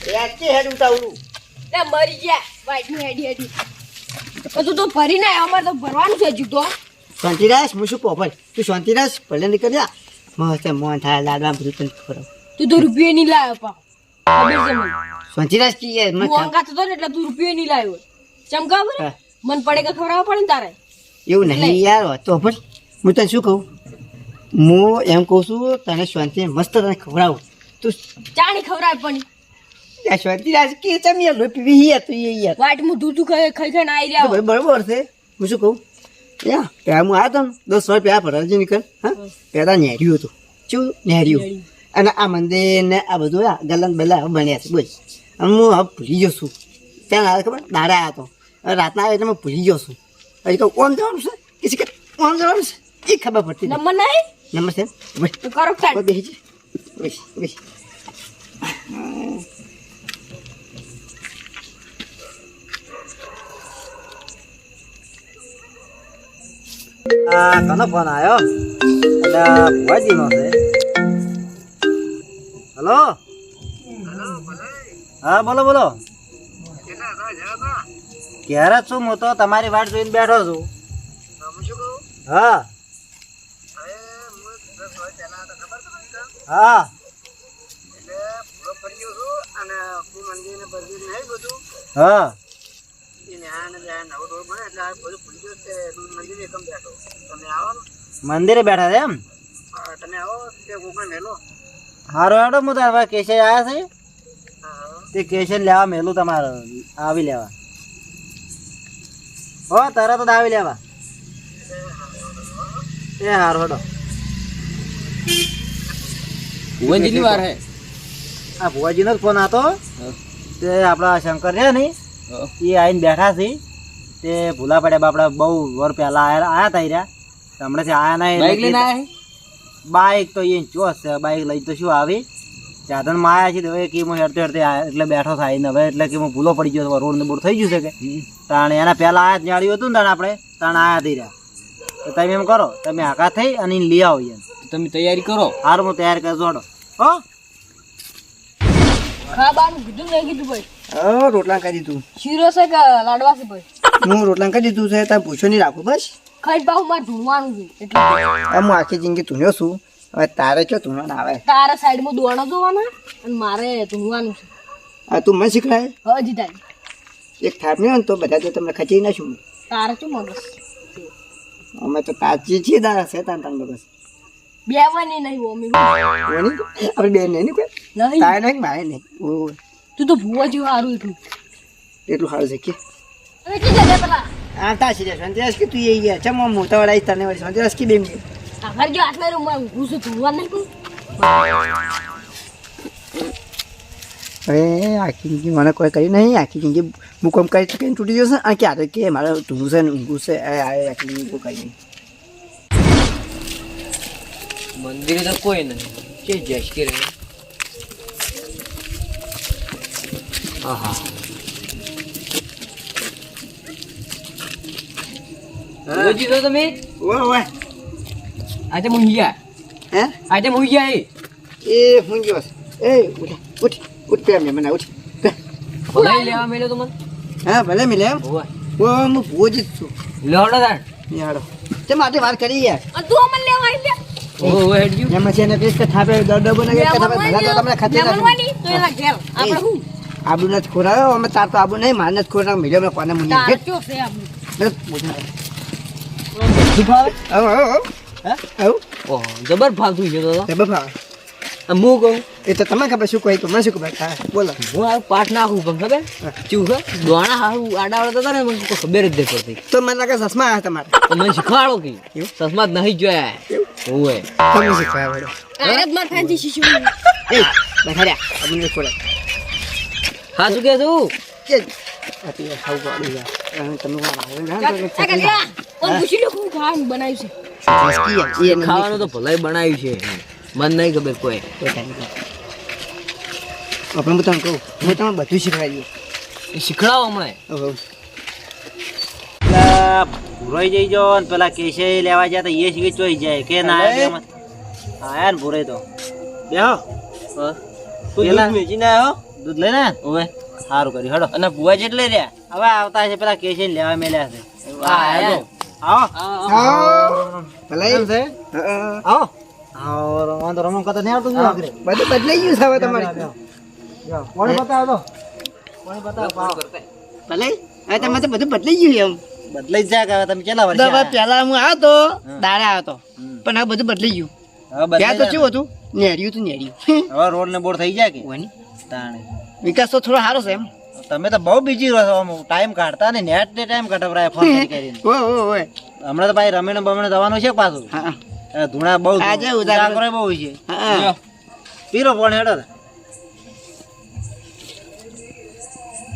એકી હેડ ઉતાવળું એ મરી ગયા વાઈટની હેડી તું તો ભરી ના અમારે તો ભરવાનું છે હજુ તો શાંતિરાજ હું શું પોપર તું શાંતિરાજ ભલે નીકળ જા મસ્ત મોહન થાય લાડવા બધું તને ખબર તું તો રૂપિયા નહીં લાવ્યો પા ખબર છે મને શાંતિરાજ કી યાર હું અંગાતો તો ને એટલે તું રૂપિયા નહીં લાવ્યો ચમકા બરે મન પડે કે ખવડાવવા પડે ને તારે એવું નહીં યાર તો પણ હું તને શું કહું હું એમ કહું છું તને શાંતિ મસ્ત તને ખવડાવું તું ચાણી ખવડાવે પણ યાર શાંતિરાજ કે તમે યાર લોહી પીવી યાર તું યાર વાઈટ હું દૂધ ખાઈ ખાઈને આવી રહ્યા બરોબર છે હું શું કહું યા પેલા હું આવ્યો તો 10 રૂપિયા ભરાજી નીકળ હા પેલા નેર્યું હતું શું નેર્યું અને આ મંદિર ને આ બધું ગલન બલા બન્યા છે બોલ અને હું હવે ભૂલી ગયો છું ત્યાં આવે ખબર દાડા આવ્યો હતો રાતના આવે એટલે હું ભૂલી ગયો છું હજી કહું ઓમ જવાનું છે કે ઓમ જવાનું છે એ ખબર પડતી નંબર નહીં નંબર છે તો કરો ફાઈટ બેસી બેસી કનો ફોન આવ્યો એટલે ભુવાજીનો છે હલો હા બોલો બોલો ક્યારે જ છું હું તો તમારી વાટ જોઈને બેઠો છું હા હા હા મંદિરે બેઠા છે એમ હારો હેડો હું તારા કેશે આવ્યા છે તે કેશે લેવા મેલું તમારે આવી લેવા હો તરત જ આવી લેવા એ હારો હેડો ભુવનજીની વાર હે આ ભુવાજીનો જ ફોન હતો તે આપણા શંકર છે ને એ આવીને બેઠા છે તે ભૂલા પડ્યા બાપડા બહુ વર પહેલા આયા હતા રહ્યા હમણાંથી આયા નહીં બાઈક લઈને આયા બાઈક તો એ ચોસ છે બાઈક લઈ તો શું આવી સાધનમાં આવ્યા છે હવે કે હું હેરતે હેરતે એટલે બેઠો થાય ને હવે એટલે કે હું ભૂલો પડી ગયો રોડ ને બોડ થઈ ગયું છે કે તાણે એના પહેલા આયા જાળ્યું હતું ને તાણે આપણે તાણે આયા થઈ રહ્યા તો તમે એમ કરો તમે હાકા થઈ અને એને લઈ આવો એમ તમે તૈયારી કરો હારું હું તૈયાર કરી જોડો હો ખાવાનું કીધું નહીં કીધું ભાઈ રોટલા કરી દીધું શીરો છે કે લાડવા છે ભાઈ હું રોટલા કરી દીધું છે તારે પૂછો નહીં રાખું બસ ખાઈ પાઉં મારે ધૂણવાનું છે એટલે હું આખી જિંદગી ધૂણ્યો છું હવે તારે ક્યાં ધૂણવાનું આવે તારા સાઈડમાં દોણો જોવાના અને મારે ધૂણવાનું છે હા તું મને શીખડાય હજી તારી એક થાપ ને તો બધા તો તમને ખચી નાખું તારે શું મગજ અમે તો તાજી છીએ દાડા છે તાન તાન બગસ બેવાની નહીં મમ્મી આપણે બેન નહીં કોઈ નહીં તારે નહીં મારે નહીં તું તો ભૂવા જેવું સારું એટલું સારું છે કે હવે કી જગ્યા પેલા હા તા છે સંતરાસ કે તું એ ગયા ચમ મોટા વડાઈ તને વળી સંતરાસ કે બેન ઘર જો આટલા રૂમમાં ઊભું છું ધૂણવા નહીં કોઈ હવે આખી જિંદગી મને કોઈ કહ્યું નહીં આખી જિંદગી હું કોમ કરી કઈ તૂટી જશે આ ક્યારે કે મારે ધૂણું છે ને ઊંઘું છે આખી જિંદગી કોઈ કહી નહીં મંદિરે તો કોઈ નહીં કે જશ કે રે આહા ભુવનજી તો તમે ઓય આજે મોહિયા હે આજે મોહિયા એ હું ગયો એ ઉઠ ઉઠ પે મને ઉઠ ભલાઈ લેવા મેલ્યો તો મને હા ભલે મિલે એમ ઓય હું ભોજી છું લેવડો તાણ યાડો તે માટે વાત કરી યાર અને તું અમને લેવા આવી લે ઓય હેડ્યું એમાં છે ને પેસ કે થાપે દડો બને કે થાપે ભલા તો તમને ખાતી લેવાની તો એના ઘેર આપણે હું આબુ ન ખોરાયો અમે તાર તો આબુ નહીં માર ન ખોરાયો મિલ્યો મે કોને મુની તાર ચો છે આપણે દુભાવે આવ ઓહ જબર ફાલતું છે તો તે બફા હું કહું એ તો તમે ખબર શું કોઈ તો મને શું ખબર હા બોલો હું આ પાઠ નાખું પણ ખબર ચૂ ખબર દોણા હારું આડાવડા હતા ને મને કોઈ ખબર જ નહીં પડતી તો મને લાગે ચશ્મા આવ્યા તમારે તો મને શીખવાડો કે ચશ્મા જ નહીં જોયા ઓય તમે શીખવાડો આરત માં ફાંસી શીશુ એ બખાડ્યા આબુ ન ખોરાય હા શું કે છું કે આતી ખાવ ગોડી યાર તમે ઓન પૂછી લો હું ખાવાનું બનાવ્યું છે એ ખાવાનું તો ભલાઈ બનાવ્યું છે મને નહીં ખબર કોઈ આપણે હું તમને કહું હું તમને બધું શીખવાડી શીખડાવો હમણાં ભૂરાઈ જઈ જો ને પેલા કેસે લેવા જાય તો એ શીખી ચોઈ જાય કે ના આયા ને ભૂરાઈ તો બેહો તું વેચીને આવ્યો દૂધ લઈને ઓવે સારું કર્યું હેડો. અને ભુવા જેટલે રહ્યા હવે આવતા છે પેલા કેસી લેવા મેલ્યા છે. આવો. આવો ભલે કેમ છે? હા. આવો આવો વાંધો રમણ કરતા નહીં આવતું શું આખરે? બધું બદલાઈ ગયું છે હવે તમારે કોણ બતાવો તો કોણ બતાવો પાવ. ભલે હવે તમે તો બધું બદલાઈ ગયું બદલાઈ જ જાય કે હવે તમે કેટલા એમ વર્ષ પેલા હું આવ્યો તો દાડે આવ્યો તો પણ હવે બધું બદલાઈ ગયું ત્યાં તો કેવું હતું નેર્યું તું નેર્યું હવે રોડ ને બોર્ડ થઈ જાય કે હોય ને તાણે વિકાસ તો થોડો સારો છે એમ તમે તો બહુ બીજી રહો છો ટાઈમ કાઢતા ને નેટ ને ટાઈમ કાઢવરાય ફોન કરીને ઓય હમણાં તો ભાઈ રમીને બમીને જવાનું છે પાછું હા ધૂણા બહુ આજે ઉધાર ઉજાગરો બહુ છે હા પીરો ફોન હેડો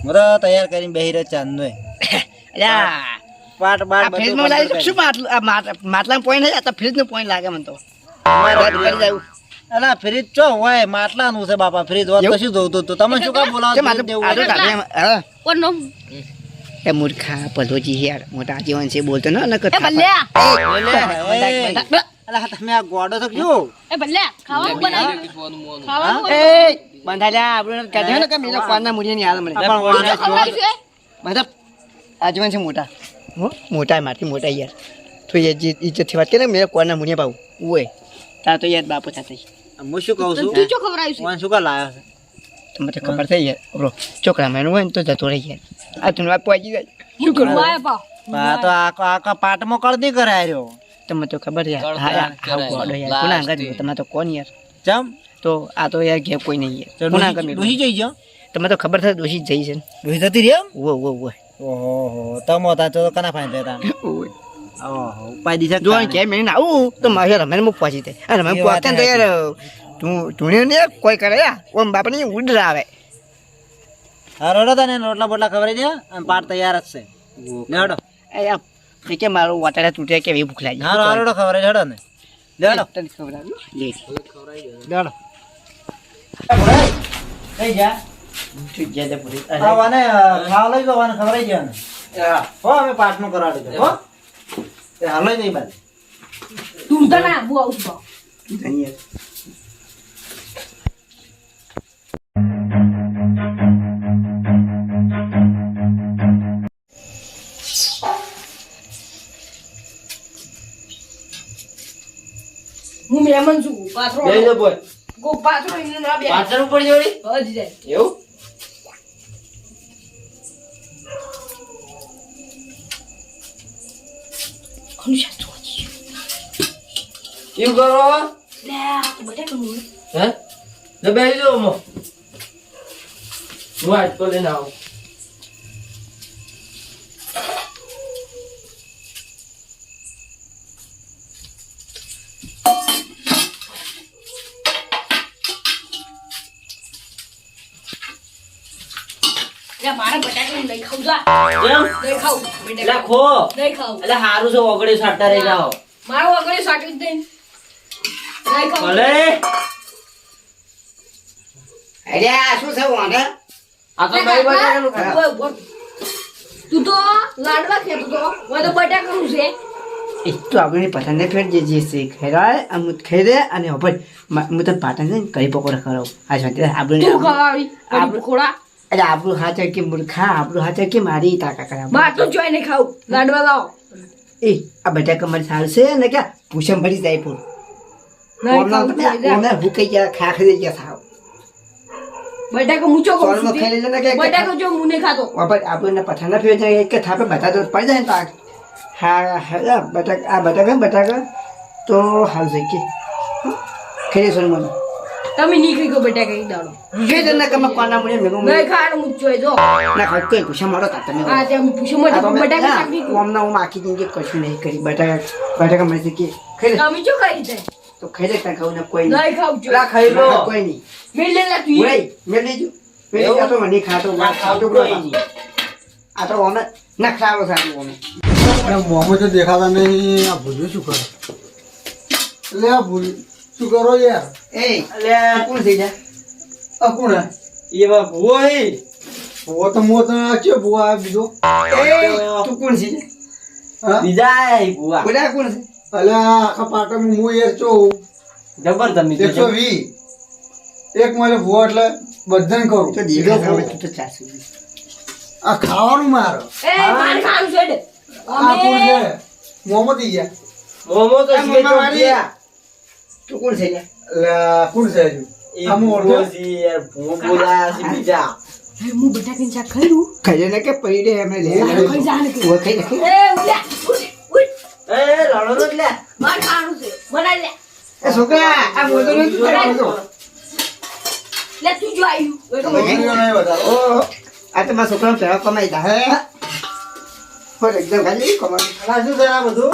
મરો તૈયાર કરીને બેહી રહ્યો ચાંદ નો અલ્યા પાટ બાટ આ ફ્રીજમાં લાવી શું માટલા પોઈન્ટ છે આ ફ્રીજ નો પોઈન્ટ લાગે મને તો અલા ફ્રીજ ચો હોય માટલાનું છે બાપા ફ્રીજ હોત તો શું જોતું તું તમે શું કામ બોલાવો ફ્રીજ દેવું હોય? કોણ નો એ મૂર્ખા પલોજી યાર મોટા જીવન છે બોલતો ને એ ભલ્યા અલા તમે આ ગોડો તો કયો એ ભલ્યા ખાવાનું બનાવ્યું ખાવાનું એ બંધાલ્યા આપણે કહેજો ને કે મેલો કોણના મુડીએ ની આલે મને પણ વાંધો ખવડાવ્યું છે મતલબ આજીવન છે મોટા મોટા મારથી મોટા યાર તો એ ઇજ્જતથી વાત કરે મેં કોણના મુડીએ પાવું ઓય તા તો યાર બાપુ થતા હું શું કહું છું તું ચો ખવડાવ્યું છે કોણ શું કા લાયો છે તમને તો ખબર થઈ યાર બ્રો છોકરા મેનું હોય ને તો જતો રહી યાર આ તું વાત પહોંચી જાય શું કરું આયા પાવ આ તો આખા પાટમાં કળદી કરાય રહ્યો તમને તો ખબર યાર હા યાર ગોડો યાર કોના આગળ તમે તો કોણ યાર ચમ તો આ તો યાર ઘેર કોઈ નહીં યાર કોના આગળ ડોહી જઈ ગયો તમે તો ખબર થાય દોષિત જઈ છે ને ડોહી જતી રહી એમ વો વો વો ઓહો તમો તા તો કના ફાઈન રહેતા ઓહો ઉપાય દીધા જો કે મેં આવું તો મારે રમેન મુક પહોંચી જાય અને રમેન પહોંચે ને તો યાર તું ને કોઈ કરે યાર ઓમ બાપની ઉડર આવે હા રોડો તને રોટલા બોટલા ખવડાવી દે અને પાટ તૈયાર જ છે લેડો એ યાર કે મારું વાટાડા તૂટે કે એવી ભૂખ લાગી હા રોડો ખવડાવી લેડો ને લેડો તને ખબર આવી લે લેડો કઈ જા ઠીક છે તે પૂરી આવાને ખાવા લઈ જવાને ખવડાવી દેવાને હો અમે પાટનું કરાડી દે હો એ હાલો નહીં બાદ તું તો ના બુ આવું તો ધન્યવાદ હું મહેમાન છું પાથરો લઈ લો બોય ગો પાથરો ઇને ના બે પાછળ ઉપર જોડી હજી જાય એવું ખુશા ચોજી કેમ કરો લે બટા કમ હે લે બેસી જાઓ મો હું આજ તો લઈને આવું લે મારા બટાકા લઈ ખાવ જા કેમ લઈ ખાવ એટલે બટાકા ખો લઈ ખાવ એટલે હારું છે ઓગળી સાટતા રહી જાઓ મારો વગરે સાટી દે લઈ ખાવ ભલે અરે શું છે વાંધા આ તો ભાઈ બટાકાનું ખાય. તું તો લાડવા ખેતો તો મને તો બટાકાનું છે એ તો આપણે પતંગ ફેર જે છે ખેરાય આમ ખેરે અને હવે હું તો પાટણ છે ને કઈ પકોડા ખરાવ આ શાંતિ આપણે તું ખવાવી આપણે ખોડા અરે આપણું હાથ કે મૂર્ખા આપણું હાથ કે મારી તાકા કરા બાર તો જોઈને ખાવ લાડવા લાવો એ આ બટાકા મારી સારું છે ને ક્યાં પૂછમ ભરી જાય પૂર નહીં ખાવ ઓના ભૂકાઈ ગયા ખાખરી ગયા થાવ બટાકા મૂચો કહું સોનમાં છું ખાઈ લેજો ને કે બટાકા જો મુને ખાતો આપણે પઠાના ફેર જાય એક થાપે બધા તો પડી જાય ને પાક હા હા બટાકા તો હાલ છે કે ખેડી સોનમાં તમે નીકળી ગયો બટાકા એક દાડો ખેડ ના કમ કોના મુને મેગો નહીં ખાવાનું મૂચો જો ના ખાઈ કોઈ પૂછા મારો તા તમે આ તે પૂછો મત બટાકા કાપી ઓમના હું આખી જિંદગી કશું નહીં કરી બટાકા મને કે ખાઈ તમે જો કરી દે તો ખાઈ લે ત્યાં ખાવું કોઈ નહીં નહીં ખાવ જો લા ખાઈ લો કોઈ નહીં મેં લે લે તું ઓય મેં લેજો મેં આ તો મને ખાતો ખાતો આ તો ઓમે ના ખાવો સારું ઓમે મોમો તો દેખાતા નહીં આ ભૂલ્યું શું કરે એટલે આ ભૂલ શું કરો યાર એ કોણ થઈ જા આ કોણ એવા ભૂવો હે ભૂવો તો મો તો છે ભૂવા આ બીજો તું કોણ છે હા બીજા હે ભૂવા બોલા કોણ છે એટલે આ આખા પાટણમાં હું યાર છું જબર તમે તો 120 એક મારે ભૂવા એટલે બધાને કરું તો દેખાતા હોય તો ચાલશે. આ ખાવાનું મારો એ મારે ખાવાનું છે ને. આ કોણ અમે છે મોહમ્મદ ઈયા મોમો તો આ શીખે તો મારી- ગયા. તું કોણ છે લ્યા? એટલે કોણ છે હજુ એ આમ ઓળખો? ભૂગોજી યાર, ભૂ બોલાયા છે બીજા. હું બટાકાનું શાક ખાયું. ખાઈ ને કે પડી રે એમને લે ખાઈ જા ને કે. ઓ ખાઈ નાખી. એ ઉલ્યા, ઉઠ. એ લડો તો લે. મારે ખાવાનું છે. બનાવી લે. એ છોકરા આ મોટો નથી મોટો. લે તું જો આવ્યું. છોકરીઓ નહીં વધારે. ઓ આ તો મારા છોકરાનો પેલા કમાઈ તા હે હો એકદમ ખાલી કમાઈ. આ શું છે આ બધું?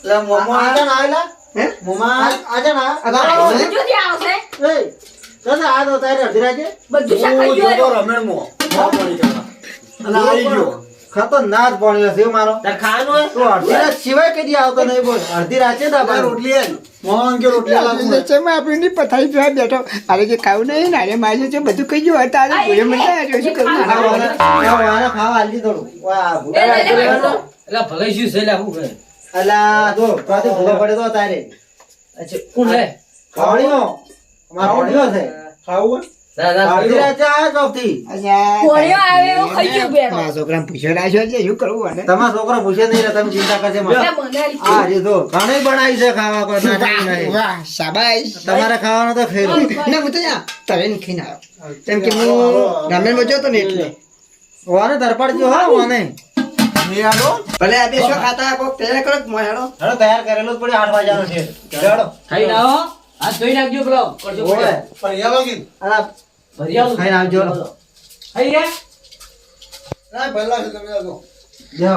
લે મોમો આજા ના આવેલા? હે મોમા આજા ના? આ તો બધું જોતી આવશે. એ, ચાલ આ તો તારે અડધી રાતે. બધું શાક હું ખાઈ જોતો ગયો. રમેણમાં. મોં પડી જવા. અને આવી ગયો. ખતરનાક પાણી હશે એવું મારો. તાર ખાવાનું હોય? તું અડધી રાત સિવાય કદી આવતો નહીં બોલ. અડધી રાતે જ આ આવવાનો. રોટલી હે ને. મોહન કે રોટલી લાગુ હે. નીચેમાં આપણી પથારી જોવા બેઠો અરે જે ખાવું નહીં ને અરે મારે છે બધું કહી ગયું હતા આજે ભૂલે મને આવ્યો શું કરું આ વાના ખાવા આલી થોડું. વાહ, ભૂલા એ, એ, એ, લાગી એ, ગયો. એટલે ભલે શું છે લે હું કરે અલા, જો, ત્યાંથી ભૂલો પડે તો તારે. અચ્છા કોણ લે ખાવણીઓ. અમારા ખાવણીઓ છે. ખાવું હે? અડધી રાતે આવ્યા ચોકથી. કોળિયો આવે એવો ખાઈ ગયો બેઠો. મારા છોકરાને પૂછ્યો રાખ્યો છે શું કરવું અને તમારો છોકરો પૂછે નહીં ને તમે ચિંતા કરશે માં. લે બનાવી. આ જે જો ઘણી બનાવી છે ખાવા કોઈ નાટક નહીં. વાહ શાબાશ તમારે ખાવાનું તો ખેરું. ના હું તો ત્યાં તરે ને ખાઈને આવ્યો કેમ કે હું રામેણમાં જોતો ને એટલે ઓને તરપાડજો હો ઓને. નહીં આલો? ભલે આ બે શું ખાતા કોક તૈયાર કરો મોય હેડો હેડો તૈયાર કરેલો જ પડે 8 વાગ્યાનો છે. હેડો. ખાઈ આવો હાથ ધોઈ નાખજો પેલો કરજો ઓવે. પણ યા લાગી. અલા, ભરી આવો ખાઈને આવજો. ખાઈ ગયા ના પહેલા છે તમે આવો. જો.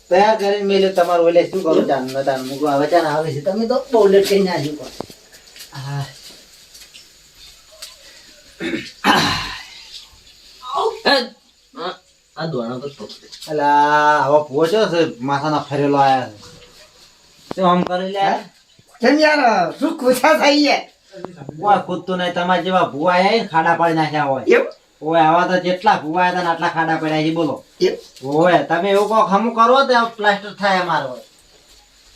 તૈયાર કરીને મેલ્યો તમારું ઓલે શું કરું જાન નતાન મુકો આવે ચાન આવે છે તમે તો બહુ લેટ કરીને આવ્યો પણ. આ આ દોણા તો પકડે અલા હવે પહોંચો છે માથાના ફરેલો આયા છે. શું આમ કરી લે? કેમ યાર શું ખુશા થઈ છે ઓય કૂદતું નહીં તમારા જેવા ભૂવા આયા ને ખાડા પાડી નાખ્યા હોય. એવું ઓય આવા તો જેટલા ભૂવા આયા તા ને આટલા ખાડા પડ્યા છે બોલો. એવું ઓય તમે એવું કહો ખમું કરો તો આ પ્લાસ્ટર થાય અમારો.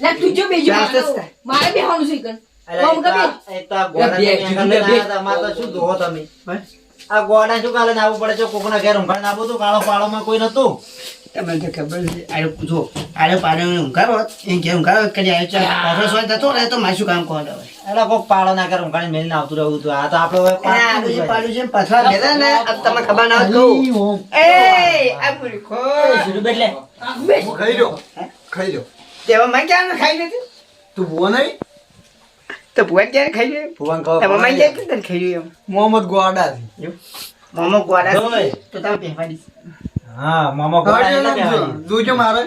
લે તું જો બીજું ચાલ, ચાલ, ચાલ. મારે બેહવાનું છે કન. અલા, કોમ કબે. એક તો આ ગોળા બે, તમે આગળ લઈને આયા તા, અમારે તો શું જોવો તમે? આ ગોળા શું કાલે આવવું પડે છે કોકના ઘેર ઊંઘાડીને આવું હતું કાળો પાળોમાં કોઈ નતું. તમને તો ખબર છે આરે પૂછો આરે પાડે ઊંઘાડો એ કે ઊંઘાડો કરી આવ્યો છે ઓફિસ હોય જતો રહે તો મારું કામ કોણ હવે એટલે કોક પાળો ના કરે ઊંઘાડીને મેલીને આવતું રહેવું હતું. આ તો આપણે હવે આ પાડતું જ હોય. પાડું છે પથરા મેલે ને આ તમને ખબર ના હોય કહું એ આ મૂર્ખો સીધું બેઠ લે હું ખાઈ રહ્યો. ખાઈ રહ્યો. તેવા માં ક્યાં ખાઈ નથી તું ભૂવો નહીં? તો ભુવન ક્યારે ખાઈ ગયો ભુવન ખાવા તમે માં પડે. ક્યાં ખાઈ ગયો મોહમ્મદ ગોડા છે. મોમો ગોડા જોઈ. તો તમે પહેવા દી હા મામા ગોળા એટલે કહેવાય. જોજો મારે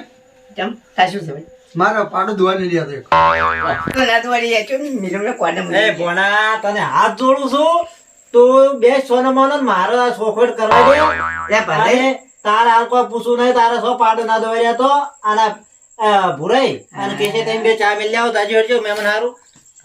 કેમ સાચું છે ભાઈ મારે પાડો ધોવા નહીં રહ્યા તો ના તો વાળી યાર મિલમ કોડા એ ભોણા તને હાથ જોડું છું તું બે સોનો મોનો ને મારો આ સોખવટ કરવા દે. લે ભલે અને તારે હાલ કોઈ પૂછવું નહીં તારે સો પાડો ના દોઈ રહ્યા તો આના ભૂરાઈ અને કેસે તમે બે ચા મેલ આવો તાજી હરજો મહેમાન હારું.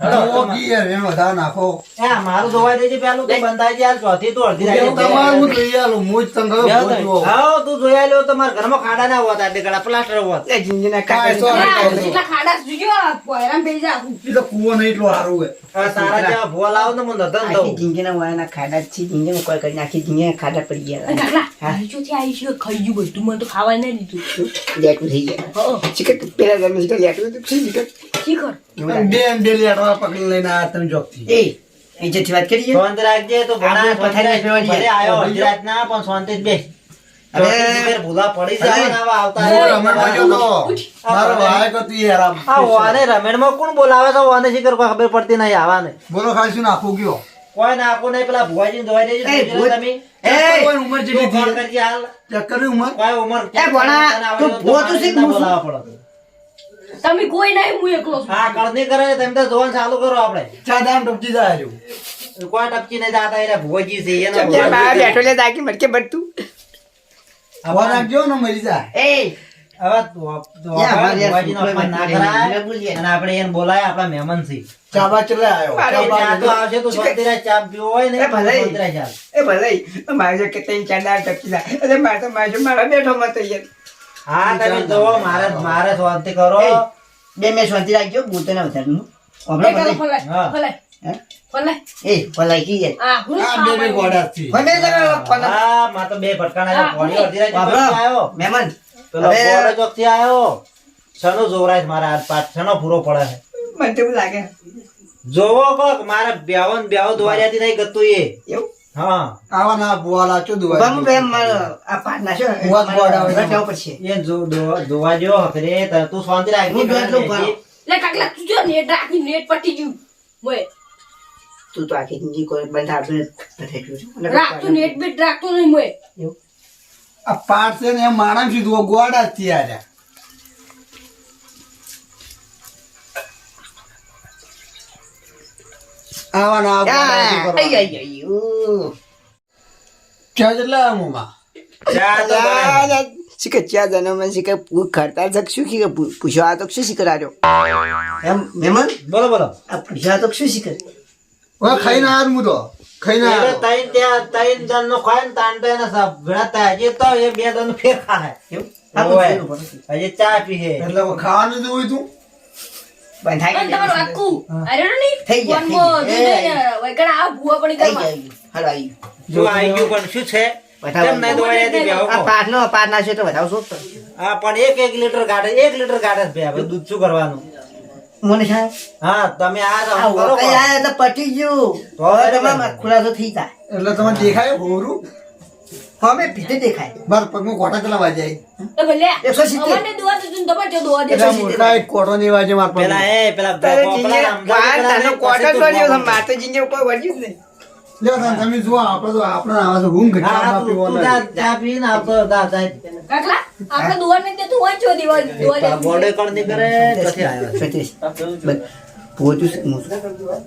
વધારે નાખો. એ મારું ધોવાઈ દેજે પેલું તું બંધાઈ જાય ચોથી તું અડધી રાતે તમારે હું લઈ આલું. હું જ તમને ભોજવો. હા તું જોયા લ્યો તો મારા ઘરમાં ખાડા ના હોત આટલે ગળા પ્લાસ્ટર હોત. લે જિંદગીના કાંઈ સો કાકા નહીં. જેટલા ખાડા જોજો પોયરામ બેસી જા. એ તો કૂવો નહીં એટલું સારું હે. આ તારા જેવા ભૂવા લાવો ને મને ધન આખી દઉં. જિંદગીના વાળાના ખાડા જ છે જિંદગીમાં કોઈ કરી આખી જિંદગીના ખાડા પડી ગયા કાકલા હા. ચોથી આવી છે ખાઈ ગયું બધું મને તો ખાવા નહીં દીધું. લેટું થઈ ગયા ચિકન પેલા જન્મ છે લેટું તો છે ચિકન શીખર. બે લેટવા પકડી લઈને આયા તમે જોકથી. એ ઇજ્જતથી વાત કરીએ શાંત રાખજે તો ભણા આપણે પથારી ફેરવા જઈએ. ભલે આયો અડધી રાતના પણ શાંતિ જ બેસ. અરે. ચોથી ફેર ભૂલા પડી જાય ને આવા આવતા હું રહે. રમણ બાજુ તો મારો ભાઈ કતી યાર. આ વાને રમેણમાં કોણ બોલાવે તો વાને શીખર કોઈ ખબર પડતી નહીં આવાને. બોલો ખાલી શું નાખું ગયો. કોઈ નાખો નહીં પેલા ભુવાજીને ધોઈ દેજો. એ, જોજો તમે. એ કોઈ ઉંમર તું જેટલી ફોન થઈ. કરજે હાલ. ચેક કરી ઉંમર. કોઈ ઉંમર એ ભણા, તું ભૂવો તો શીખ, ના હું શું? બોલાવવા પડે. તમે કોઈ નહીં હું એકલો છું. હા કળની કરે છે, તમે તો જોવાનું ચાલુ કરો આપણે. ચા દામ ટપકી જાય છે. કોઈ ટપકી નહીં જાતા એટલે ભુવાજી છે એના ચમ ભુવાજી બહાર છે. બેઠો લે તાકી મટકે બટતું હવા નાખજો ને મરી જાય. એ હવે ભુવાજીનો અપમાન ના કરાય. અને આપણે એને બોલાય આપણા મહેમાન છે. ચા બા ચલે આવ્યો. મારે ચા બા ચા તો આવશે તો શાંતિ રાખ, ચા પીવો હોય ને એ ભલે. શાંતિ રાખ ચાલ. એ ભલે મારે કે ત્રણ ચાર દાળ ટપકી જાય એટલે મારે તો મારા બેઠો મત યાર હા તમે જુઓ મારે શાંતિ કરો. એ, બે મેં શાંતિ રાખજો બોલતો ના વધારનું એક હાલો ફલાય, હા. ફલાય. હે? પલાય. એ ભલાઈ કી જાય આ હું આ બે ગોડા થી મને લગાવો પલંગ. હા માં તો બે ભટકાણા હા, પોણી અડધી રાત બાબરા, આવ્યો મહેમાન પેલો હવે- પોળો ચોકથી આવ્યો સનો જોવરાય મારા હાથ પાછ સનો પૂરો પડે છે મને તો એવું લાગે જોવો કોક મારે બેવન બેવ દોવારિયાથી નહીં ગતું એ એવું હા આવા ના બુવાલા ચો દુવા બામુ બેન મારો આ પાટ નાખ્યો વાત ગોડા હોય. રટાવ પછી એ જોવા જો હકરે તું શાંતિ રાખ હું જો એટલું ભરો. લે કાકલા તું જો નેટ રાખી નેટ પટી ગયું મોય તું તો આખી જિંદગી કોઈ બંધ આપણે નથી ગયું છે. અને રાખતું નેટ બેટ રાખતો નહીં મોય એવું? આ પાટ છે ને એ માણસ સીધું ગોડા થી આયા આવા ના આઈ, ગોડા આઈ, આઈ, ઉ. ક્યાં જેટલા મોમાં ચા તો બનાય. શીખે ચા જન્મ શીખે ખરતા જગ શું શીખે પૂછ્યો આ તો શું શીખર આજો એમ મહેમાન બોલો બોલો આ પૂછ્યો આ તો શું શીખર હવે ખાઈને આયા હું તો ખાઈને એટલે આયા તૈન ત્યાં તૈન જણ નો ખાય ને તાન તો એના સાબ ભરાતા હજી તો એ બે જણ ફેર ખાય એવું આ ઓય. પૂછ્યું પડે. હજી ચા પીએ એટલે હવે ખાવાનું જ હોય તું બંધ થાય અને તમારું આખું અરે નહીં થઈ ગયા, થઈ વનમાં ગયા. જોઈને વૈકણા આ ભૂવા પડી થઈ કરવા ગયું હાલો આવી જો આવી ગયું પણ શું છે બતાવો. કેમ નહીં દોવારિયાથી બેહો આ કો? પાટ નાખ્યો તો વધાવ શું હા પણ એક લીટર ગાડે 1 લીટર ગાડે છે બે દૂધ શું કરવાનું મને સાહેબ હા તમે આ આ જાઓ કરો વખત આયા એટલે પટી ગયું તો હવે બરાબર. તમારે ખુલાસો થઈ જાય એટલે તમે દેખાય હોરું હવે ભીતે દેખાય મારા પગમાં કોટા કેટલા વાગ્યા તો ભલે 170. અમને દુઆ તો તું તમારે જો દુઆ દે એટલે મોટા એક કોટો ની વાજે મારા પેલા પગમાં એ પેલા તારે પોપલા જીને અમદાવાદ પાટ પેલા તાનો ને કોટન પછી તું કર્યો છે, મોકલ. મારે તો જીને કોઈ વર્જ્યું જ નહીં. લ્યો તમે જુઓ આપણે આવા તો ઊંઘ હા ઘટાડવા તું પીવાના જા ચા પીને આવતો જા જા કાકલા આપણે દુઆ નહીં દે તું હોય છો દુઆ દુઆ દે બોર્ડે કોણ ની કરે પછી આવ્યો સતીશ, બસ, પોચું છે, હું છું.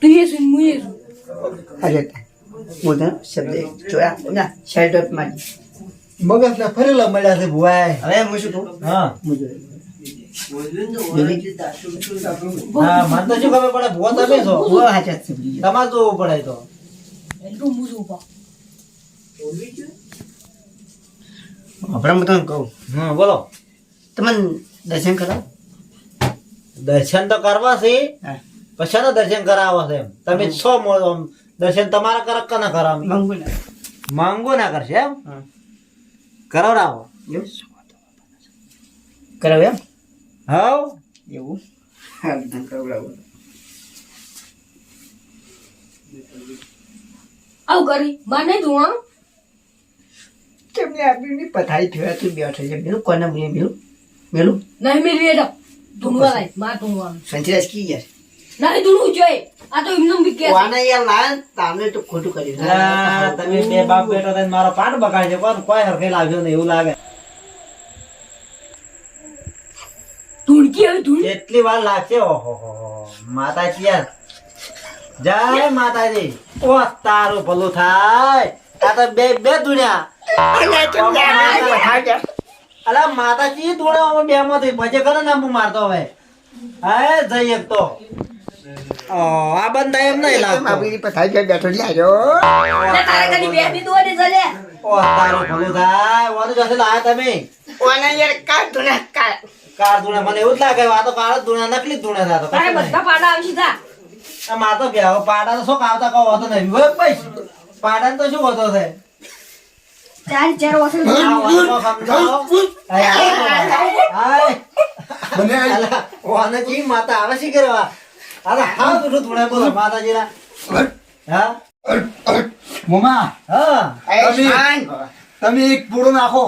તું એ સુન મુએ સુન હાલે તાર. હું તને શબ્દ જોયા ના શર્ટ અપ મારી મગજ ના ફરેલા મળ્યા છે ભુવાય હવે હું શું કહું હા હું જોયું. હા મને તો શું ખબર પડે ભુવા તમે છો બહુ હાચા છે બીજું. તમારે જોવું પડે તો એટલું મુજો પા હમણાં હું તમને કહું હા બોલો તમને દર્શન કરાવો દર્શન તો કરવા છે હા. પછી ને દર્શન કરાવો છે એમ તમે છો આમ દર્શન તમારા કર કે ના કરાવ મંગુ ના માંગો ના કરશે એમ હા. કરાવરાવો એવું કરાવો એમ હાવ એવું હા બધાને કરાવડાવો. આવ કરી માં નહીં ધોવાનું કેમને આપીને પથારી ફેરા તું બેઠો છે મેલું કોને મેલું મેલું મેલું નહીં મેળવી જાવ ધૂણવા લાય માં ધૂણવાનું સંચરાજ કી યાર નહીં ધૂણવું જોઈએ આ તો એમનું બી કે વાના યાર લાય તામને તો ખોટું કર્યું આ તમે બે બાપ બેટો થઈને મારો પાટ બગાડ્યો પણ કોઈ હરખે લાગ્યો નહીં એવું લાગે ધૂણકી હવે ધૂણ કેટલી વાર લાગશે ઓહો માતાજી યાર જય માતાજી ઓ તારું ભલું થાય આ તો બે બે દુનિયા અલા માતાજી દુનિયા બે માંથી ભજે કરે ને હું મારતો હવે હે જઈ એક તો આ બંધ એમ નહીં લાગતો પથારી બેઠો લાગ્યો લે તારે કદી બે ની દુઆ દે ચલે ઓ તારું ભલું થાય વાળું જશે લાયા તમે વાના યાર કાઢ ને કાઢ કાર દુનિયા મને એવું જ લાગે આ તો કાર દુનિયા નકલી દુનિયા થતો તારે બધા પાડા આવશે તા આ માર તો બેહો પાડા તો શું કાવતા કહો હોતો નહીં હોય ભાઈ પાડા તો શું હોતો છે ચાર વર્ષ આ વાતનો સમજાવો આય, આય. મને અલા, વાનાજી માતા આવે છે કરવા અલા હા તું થોડા બોલો માતાજીના હા મોમા હા તમે એક પૂરો નાખો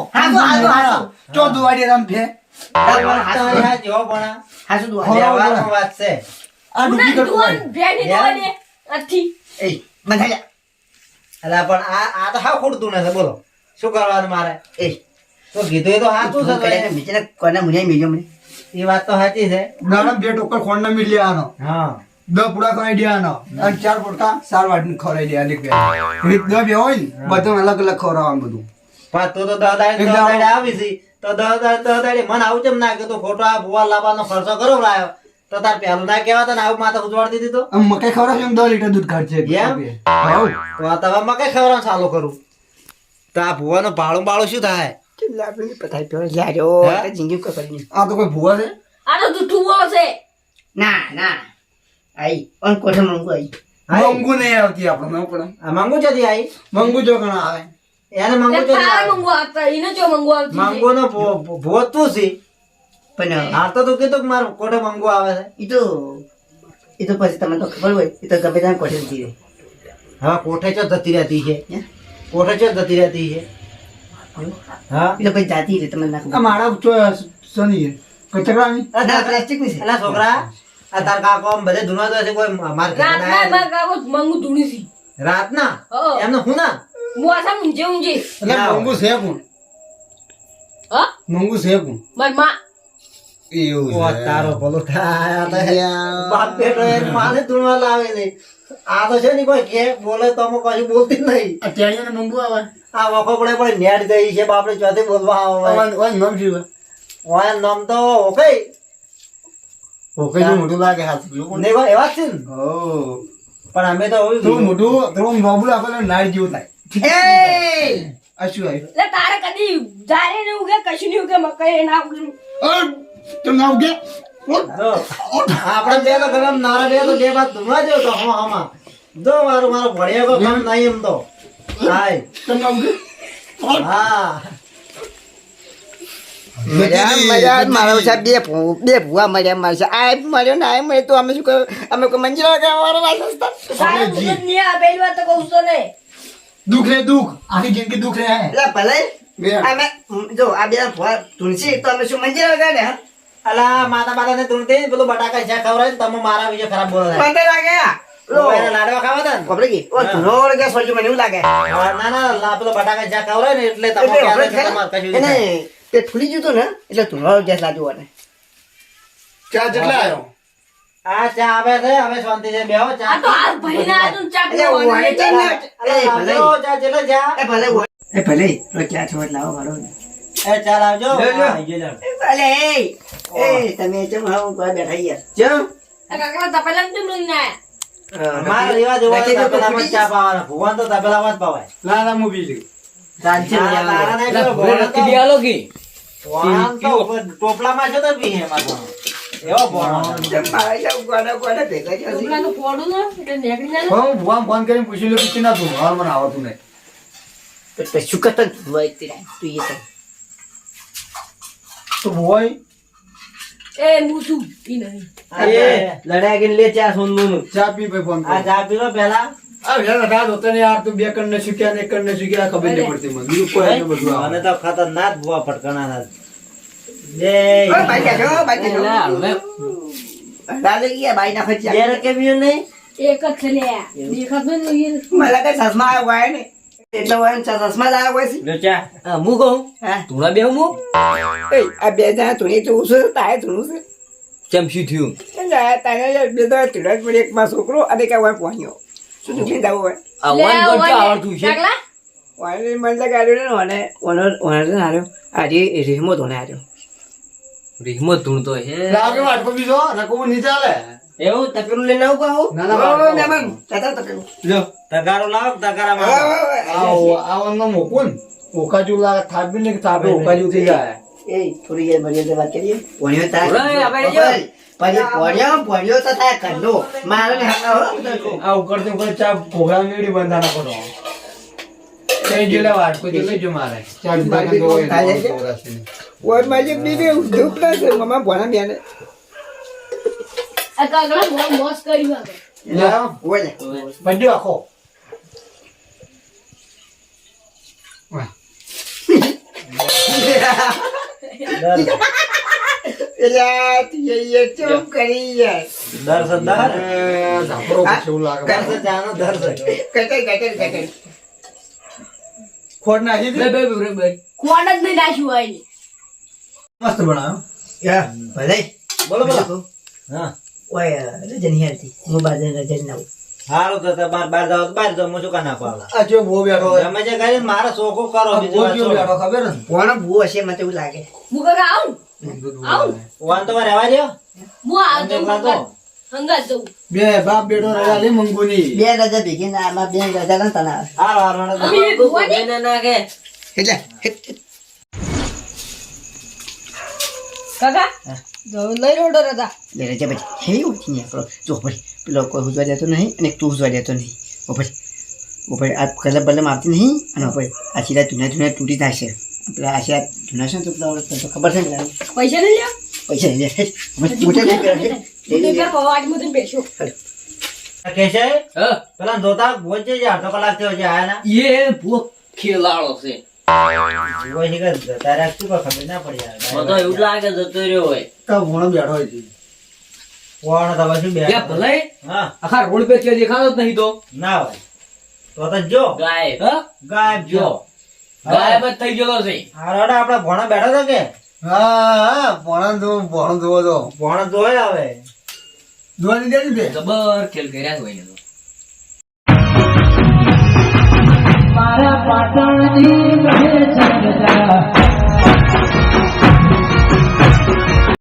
ચો દુવાડી રમ ફે તમારી હા જેવો પણ હાસુ દુઆ વ્યવહારમાં વાત છે આ ડુપ્લિકેટ દુઆ બે ની દુઆ દે અથી એ બંધા જા અલા પણ આ તો હા ખોટું ને છે બોલો શું કરવાનું મારે એ તો કીધું એ તો સાચું છે તો એ. બીજા કોને મુનિયા મિલ્યો મને એ વાત તો સાચી છે નાના બે ટોકર ખોંડ ના મીલી આનો હા 10 પૂડા ખવડાવી દેવાનો અને 4 પોટકા 4 વાટની ખવડાવી દેવાની એક બે રીત 10 બે હોય ને બધું અલગ અલગ ખવડાવવાનું બધું પણ તું તો દાદાડે આવી છે તો દાદાડે મને આવું કેમ ના કીધું ખોટો આ ભુવા લાવવાનો ખર્ચો કરો લાયો તો તાર પેલું ના કહેવાતા ને આવું માથા ઉજવાડી દીધી તો આમ મકાઈ ખવડાવશે એમ 10 લીટર દૂધ કાઢશે એમ? હાઉ. તો આ તમે મકાઈ ખવડાવવાનું ચાલુ કરું તો આ ભુવાનું ભાડું બાળું શું થાય પથારી પેલો લાગ્યો હે? તો જિંદગી કોઈ કરી નહીં આ તો કોઈ ભૂવા છે આ તો જૂઠું બોલો છે ના ના આઈ ઓન કોઠે મંગુ આઈ મંગુ નહીં આવતી આપણે ન પડે આ મંગુ જતી આવી મંગુ જો ઘણા આવે એને મંગુ એટલે જતી તારે આવી. મંગુ આવતા એને જો મંગુ આવતી છે. મંગુ નો ભૂત તું છે પણ હાલ તો તું કીધું કે મારે કોઠે મંગુ આવે છે એ તો પછી તમને તો ખબર હોય એ તો ગમે ત્યાં કોઠે જતી રહે હા કોઠે ચો જતી રહેતી છે હે? કોઠે ચો જતી રહેતી છે હા એ તો પછી જાતી રહે તમને ના આ ખબર મારા સની કચરાની ના પ્લાસ્ટિક ની છે એલા છોકરા આ તાર કાકો આમ બધે ધૂણવા તો છે કોઈ માર રાતના માર કાકો મંગુ ધૂણી છે. રાત ના હો. એમને હું ના હું આસામ ઊંઝે ઊંઝે. એટલે મંગુ છે કોણ હા? મંગુ છે કોણ માર માં. એવું ઓ તારો ભલો થાય આ તો બાપ બેટો એ માને ધૂણવા લાવે છે આ તો છે ને કોઈ કે બોલે તો અમે કશું બોલતી જ નહીં અત્યારે મંગુ આવે આ વખો પડે પડે નેટ ગઈ છે બાપડે ચોથી બોલવા આવે ઓય નામ શું ઓય નામ તો ઓકે ઓકે જો મોટું લાગે હાથ લોકો ને એવા જ છે ને ઓ પણ અમે તો હવે થોડું મોટું થોડું નોબલું આપણે નાળ જેવું થાય આ શું આવ્યું એટલે તારે કદી જારે ને ઉગે કશું નહીં ઉગે મકઈ ના ઉગે. તો ના ઉગે જો, આપણે બે તો ગરમ નારા બે તો બે બાદ ધૂણવા જેવો તો હમાં જો મારો ભણ્યા કો કામ નહીં એમ તો હાય તો ના ઉગે હા મજા મારો સાહેબ બે ભૂવા મળ્યા મારે છે આ મળ્યો ને આ મળ્યો તો અમે શું કહ્યું અમે કોઈ મંજિલ વાળો તારે ઉગે જ નહીં આ પહેલી વાર તો કહું તો ને. દુખ રે દુખ આખી જિંદગી દુખ રે હે એટલે ભલે બે અમે જો આ બે ભૂવા તુલસી તો અમે શું મંજિલ વગાડે હા અલા માતા ને ધૂણતી પેલું બટાકા જ્યાં ખવડાવે ને તમે મારા વિશે ખરાબ બોલો છો. પંદર વાગે એના લાડવા ખાવા હતા ને ખબર કે ઓ ધૂનો વળગે સોજો મને એવું લાગે ના ના પેલો બટાકા જ્યાં ખવડાવે ને એટલે તમે એટલે કહેતા આપણે કે તમારે કશું નહીં એને થાય. તે ફૂલી ગયું હતું ને એટલે ધૂનો ગેસ લાગ્યો ને ચા જેટલા આવ્યો આ ચા આવે છે હવે શાંતિ છે બેહો ચા આ તો હાથ ભરીને આ તો ચાટ એટલે લેવાની. વાગે છે ને અલા, લાવજો ચા જેટલો ચા એ ભલે એ ભલે તો ક્યાં છો લાવો મારો એ ચા લાવજો લ્યો, લ્યો. હા, ઈ લ્યો. ભલે એ તમે જેમ હું કોઈ બેઠા યાર જેમ આ કાકા તપેલા કેમ લઈને આયા? અમારા રિવાજ એવો છે, તપેલામાં જ ચા પાવાનો. ભગવાન તો તપેલામાં જ પવાય. ના ના હું પી લઉં તારા નહીં પેલો ભૂલ ભોળો નથી તો- બી આલો કે ભગવાન તો ટોપલામાં છે તો પીએ એમાં તો. એવો ભોળો. મારા જેમ ગોડા ભેગા છે ટોપલા તો ફોડું ને એટલે નીકળી જાય ને. હું ભુવાને ફોન કરીને પૂછી લો કે ના તું હાલ મને આવડતું નહીં તો શું કરતા હોય તું એ તો તો ભુવાઈ એ મૂસું ઈ નહીં. લડાઈ કે લે ચા સોનનું ચા પી ભાઈ ફોન આ ચા પી લો પહેલા. આ વેલા રાત હોતો ને યાર તું બે કણ શીખ્યા ને એક કણ શીખ્યા ખબર નહીં પડતી મને બીજું કોઈ નહીં બધું આવે. મને તો ખતરનાક ભૂવા ફટકાના જય ઓય ભાઈ કેજો ભાઈ કેજો હવે દાદા ગયા ભાઈ ના ખચ્યા બેર કેમ યું નહીં? એક જ છે લે. દેખાતું નહીં ને. મને કઈ સસમા આવ્યો હોય ને એટલે હોય ને સસમા જ આવ્યો હોય છે લ્યો ચા. હું કહું હા તુણા બે હું એ આ બે જણા તું તું છે તાય તું છે ચમસી થયું તારે બે તો તીરજ પડી એક માં છોકરો અને કઈ હોય પહોંચ્યો શું તું જવું હોય આ લે, વન ગોળ ઓય, આવડતું છે કાકલા? વાયરે મને ગાડ્યો ને ઓનર હાર્યો આજે રેહમો ધોને હાર્યો રીહમત ધૂણતો છે લાગે વાટકો બીજો નકો નહીં ચાલે એવું તપેલું લઈને આવું કહું ના ના વાટકો. મહેમાન તાતા તપેલું લ્યો તગારો લાવો તગારામાં. આ ઓનો મોકુન ઓકાજુ લાગે થાબી ને થાબે ઓકાજુ થઈ જાય એ થોડી યાર બરી વાત કરીએ પોણ્યો તા ઓય, આપણે જો. પોણ્યો તો થાય કંડો મારો ને આ ઉકળતે ઉકળતે ચા ઘોઘરા મેળી બંધાના કરો કઈ જેલા વાટકો જે લઈ જો મારે ચા જુદા કંદો હોય તાજે છે? ઘોઘરાશી. ઓય માજે બીબી ધૂપ ના છે મમ્મા ભણા બેને આ કાકલા બહુ મોસ કર્યું આગળ. લ્યો, ઓય પડ્યો આખો વાહ. એલા તું એ ચમ કરી યાર દર છે, દર. ઝાપરો પછી એવું લાગે દર છે, ચાનો દર છે. કટે ખોટ નાખી બે હતી? બે બે બે ખોટ જ નહીં નાખ્યું હોય ને. મસ્ત બનાવ્યો યા ભલે બોલો બોલો. હા ઓય રજની હાલતી હું બાજે રજની ના હારું તો તો બાર બાર જાઓ તો બાર જાઓ, હું શું કામ ના પાડું? આ જો બહુ બેઠો હોય. ગમે તે કરીને મારે શોખો કરો આ બીજું બહુ વાત જો છોડો. બેઠો ખબર ને પોણો ભૂવો હશે મને એવું લાગે હું કાકા આવું આવું. વાન તો મારે રહેવા દ્યો. હું આવું તો એકલા તો. હંગાત જવું. બે બાપ બેટો રહ્યા લે મંગુની બે રજા ભેગી ના આમાં બે રજા ના તને આવે હારું, હારું, હારું. અમે ભગવાનની ના નાખે એટલે કાકા લઈ રોડો રજા લે રજા ભાઈ હે ઉઠી નીકળો જો ભાઈ પેલો કોઈ ઉજવા દેતો નહીં અને તું ઉજવા દેતો નહીં ઓ ભાઈ આ કલર બલમ આવતી નહીં અને ભાઈ આ સીધા જૂના તૂટી થશે પેલા આ સીધા જૂના છે ને તો પેલા તો ખબર છે ને પેલા પૈસા નહીં લ્યો પૈસા લઈ લે મોટા નહીં કરે લઈ લે વાટમાં બેસો કેશે હા પેલા જોતા ગોજે જે અડધો કલાક થયો છે આયા ના એ ભૂખ ખેલાડો છે કોઈ છે કે તારે શું ખબર ના પડી મને તો યાર એવું લાગે જતો રહ્યો હોય તો ભણો બેઠો હોય છે કોણ તમે શું બે યા ભલે હા આખા રોડ पे કે દેખાતો જ નહીં તો ના હોય તો જો ગાયબ હા ગાયબ જો ગાયબ જ થઈ ગયો છે હારોડે આપડે ભણો બેઠો તો કે હા ભણો જોવો તો ભણો જોય હવે જોવા દીધા ને જબર ખેલ કર્યા હોય ને તો મારા પાટણની રહે છે